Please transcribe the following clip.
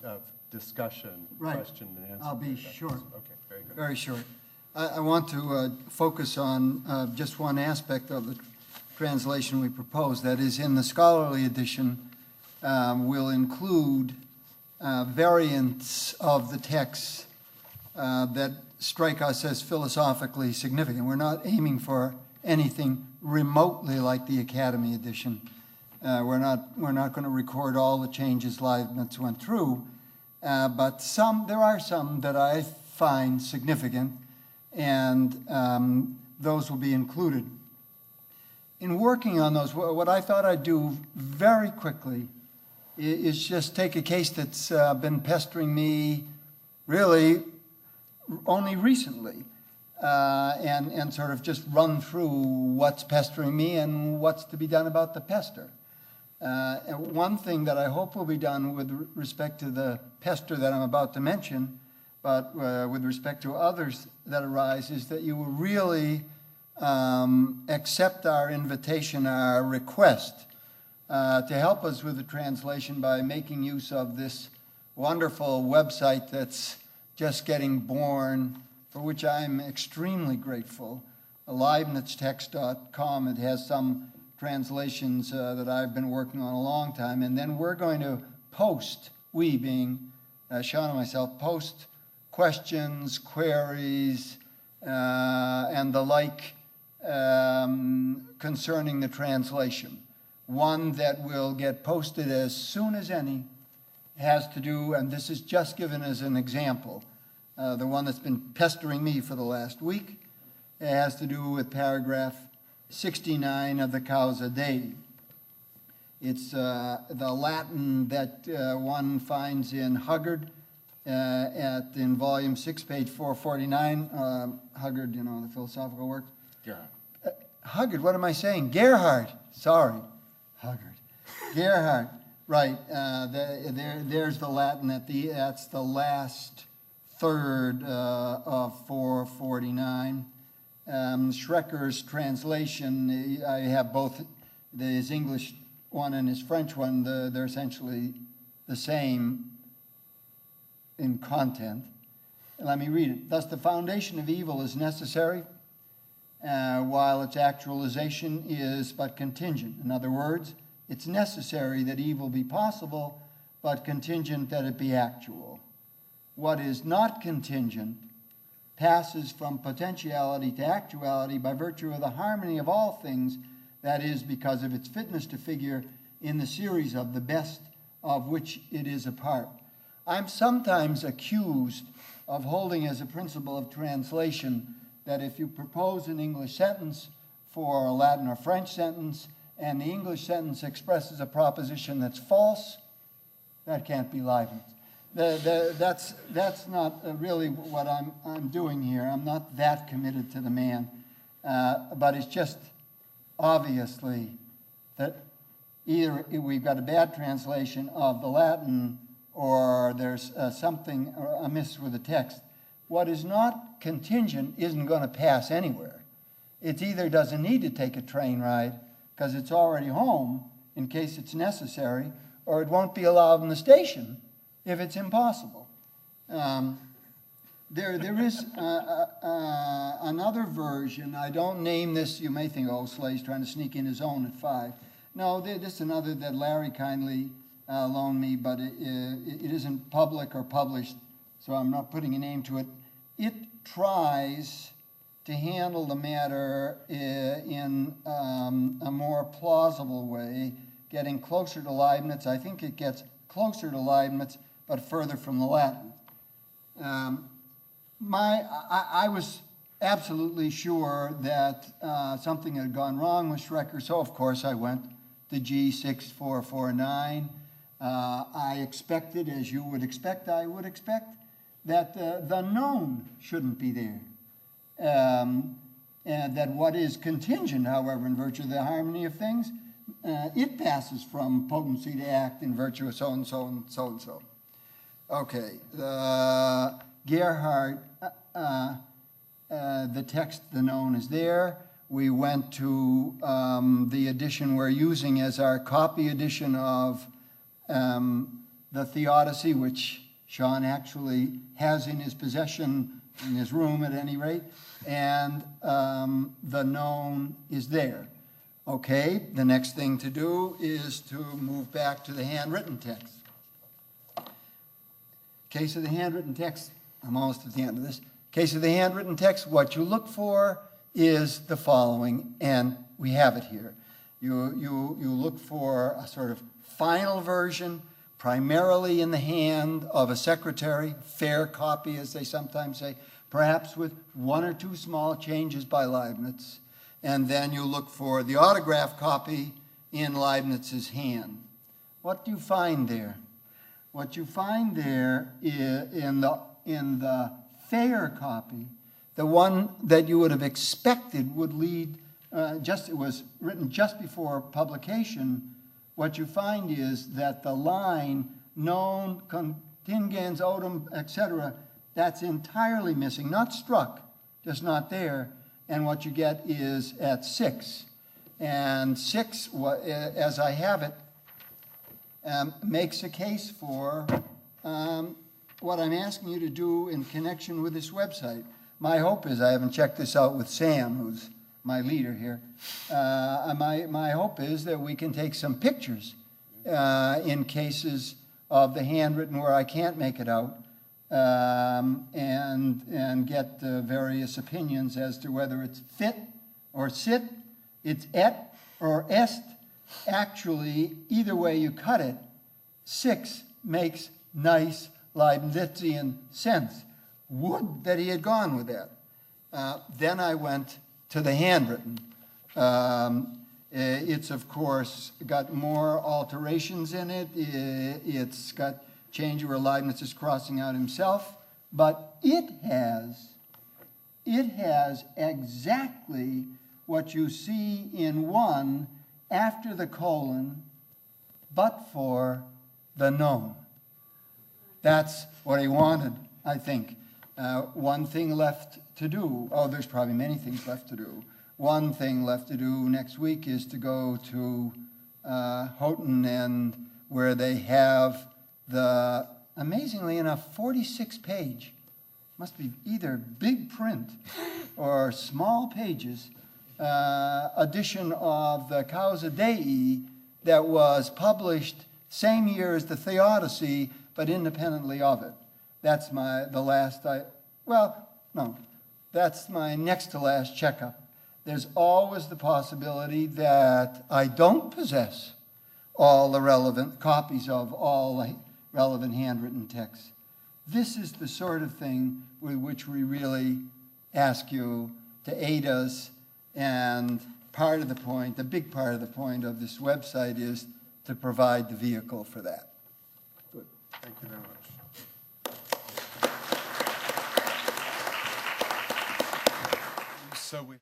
of discussion, Right. question and answer. I'll be short. Okay, very good. Very short. I want to focus on just one aspect of the translation we propose. That is, in the scholarly edition, will include variants of the text that strike us as philosophically significant. We're not aiming for anything remotely like the Academy edition. We're not going to record all the changes Leibniz went through, but there are some that I find significant, and those will be included. In working on those, what I thought I'd do very quickly is just take a case that's been pestering me really only recently, and sort of just run through what's pestering me and what's to be done about the pester. And one thing that I hope will be done with respect to the pester that I'm about to mention, but with respect to others that arise, is that you will really accept our invitation, our request to help us with the translation by making use of this wonderful website that's just getting born, for which I'm extremely grateful, leibniztext.com. It has some translations that I've been working on a long time, and then we're going to post, we being Sean and myself, post questions, queries, and the like concerning the translation. One that will get posted as soon as any has to do, and this is just given as an example, the one that's been pestering me for the last week. It has to do with paragraph 69 of the Causa Dei. It's the Latin that one finds in Huggard in volume 6, page 449. Huggard, the philosophical works. Gerhard. Huggard, what am I saying? Gerhard. Sorry, Huggard. Gerhard. Right. There's the Latin that's the last third of 449. Schrecker's translation, I have both his English one and his French one. They're essentially the same in content. Let me read it. Thus, the foundation of evil is necessary, while its actualization is but contingent. In other words, it's necessary that evil be possible, but contingent that it be actual. What is not contingent passes from potentiality to actuality by virtue of the harmony of all things, that is, because of its fitness to figure in the series of the best of which it is a part. I'm sometimes accused of holding as a principle of translation that if you propose an English sentence for a Latin or French sentence, and the English sentence expresses a proposition that's false, that can't be Leibniz. That's not really what I'm doing here. I'm not that committed to the man, but it's just obviously that either we've got a bad translation of the Latin or there's something amiss with the text. What is not contingent isn't going to pass anywhere. It either doesn't need to take a train ride because it's already home in case it's necessary, or it won't be allowed in the station if it's impossible. There is another version. I don't name this. You may think, oh, Sleigh's trying to sneak in his own at 5. No, this is another that Larry kindly loaned me, but it isn't public or published, so I'm not putting a name to it. It tries to handle the matter in a more plausible way, getting closer to Leibniz. I think it gets closer to Leibniz, but further from the Latin. I was absolutely sure that something had gone wrong with Schrecker, so of course I went to G6449. I expected, as you would expect, I would expect, that the known shouldn't be there. And that what is contingent, however, in virtue of the harmony of things, it passes from potency to act in virtue of so and so and so and so. Okay, Gerhard, the text, the known, is there. We went to the edition we're using as our copy edition of the Theodicy, which Sean actually has in his possession, in his room at any rate, and the known is there. Okay, the next thing to do is to move back to the handwritten text. Case of the handwritten text, I'm almost at the end of this. Case of the handwritten text, what you look for is the following, and we have it here. You look for a sort of final version, primarily in the hand of a secretary, fair copy, as they sometimes say, perhaps with one or two small changes by Leibniz. And then you look for the autograph copy in Leibniz's hand. What do you find there? What you find there is in the fair copy, the one that you would have expected would lead, it was written just before publication. What you find is that the line, known, contingens, odum, etc., that's entirely missing, not struck, just not there. And what you get is at 6. And 6, as I have it, makes a case for what I'm asking you to do in connection with this website. My hope is, I haven't checked this out with Sam, who's my leader here, my hope is that we can take some pictures in cases of the handwritten where I can't make it out, and get various opinions as to whether it's fit or sit, it's et or est. Actually, either way you cut it, 6 makes nice Leibnizian sense. Would that he had gone with that. Then I went to the handwritten. It's, of course, got more alterations in it. It's got change where Leibniz is crossing out himself, but it has exactly what you see in 1 after the colon, but for the known. That's what he wanted, I think. One thing left to do. Oh, there's probably many things left to do. One thing left to do next week is to go to Houghton, and where they have the, amazingly enough, 46-page, must be either big print or small pages, edition of the Causa Dei that was published same year as the Theodicy, but independently of it. That's that's my next to last checkup. There's always the possibility that I don't possess all the relevant copies of all the relevant handwritten texts. This is the sort of thing with which we really ask you to aid us, and part of the point, the big part of the point of this website is to provide the vehicle for that. Good. Thank you very much. So we